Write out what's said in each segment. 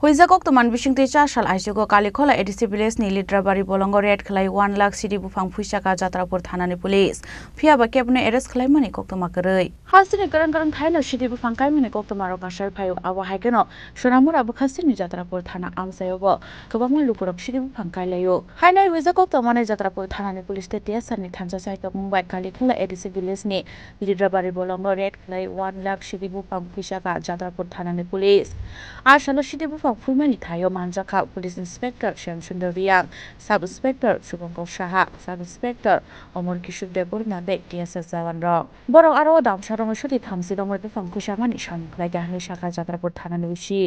Huizakok tuman bisingti chashal aisyogo kalikhola ADC village ni lidrabari bolongo red khlai 1 lakh city bufang phuisaka jatrapur thanani police phiaba kebne arrest khlaimani koktoma koroi hasini garang thaina city bufang kaimani koktoma ro gasai phayo awa haikeno sonamura bukhasini jatrapur thana amsayobo kobama lukurok city bufang kailayo hainai huizakok tumani jatrapur thanani police te tiasani thansa saika mumbai kalikhola ADC village ni lidrabari bolongo red khlai 1 lakh city bufang phuisaka jatrapur thanani police ashalo city Fulmani Tayo Manjaka Police Inspector Shyam Sundar Riang, Sub Inspector Subhankar Shaha, Sub Inspector Omar Kishore Debor Nabek DSS Jawan Rong. Borok aro damsarong shuti thamsi dong befang kushamani shan laga shaka jatrapur থানা নিউশি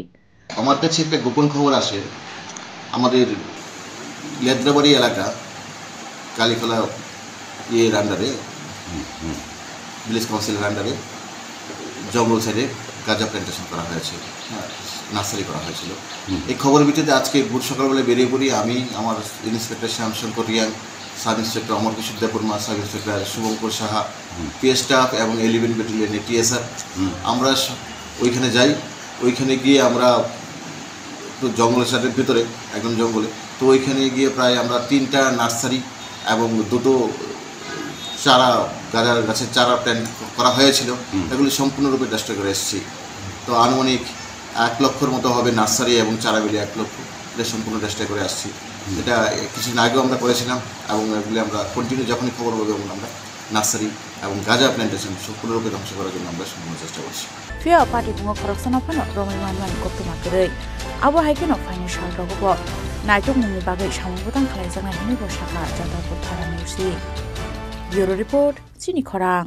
আমার কাছে একটা গোপন খবর আসে আমাদের লেদ্রাবাড়ি এলাকা কালীখোলা এর আন্ডারে ভিলেজ কাউন্সিলের আন্ডারে জঙ্গল সাইডে গাঁজা প্ল্যান্টেশন করা হয়েছে নার্সারি করা হয়েছিল এই খবরের ভিত্তিতে আজকে ভোর সকালবেলা বেরিয়ে পড়ি আমি আমার inspector Shyamshankar Reang sub inspector Amar Kishore Debbarma sub inspector Shubhankar Saha PS staff এবং 11 ব্যাটালিয়নের টিএসআর আমরা ওইখানে যাই ওইখানে গিয়ে আমরা তো জঙ্গলের সাইডের ভিতরে একদম জঙ্গলে তো ওইখানে গিয়ে প্রায় আমরা 3টা নার্সারি এবং 2টো চারা গাছের চারা প্ল্যান্ট করা হয়েছিল এগুলি সম্পূর্ণরূপে ডিস্ট্রয় করে এসেছি তো আনুমানিক 1 লক্ষের মতো হবে নার্সারি এবং চারা মিলে 1 লক্ষ এটা সম্পূর্ণ ডিস্ট্রয় করে আসছি এটা কিছুদিন আগেও আমরা করেছিলাম এবং এগুলি আমরা কন্টিনিউ যখনই খবর পাবো এবং আমরা নার্সারি এবং গাঁজা প্ল্যান্টেশন সম্পূর্ণরূপে ধ্বংস করার জন্য আমরা সম্পূর্ণ চেষ্টা করছি ফিয়া পার্টি বুঙ্গ খরকসনা ফানো রমিমান কপ্তমা করই আবো হাইকেনো ফাইনান্সিয়াল রগব নাইটক মুনি বাগै সামবুতাং খালাইজাनाय हिनि बसाखा जातापुर थाना निउसि ब्यूरो रिपोर्ट चिनि खरां।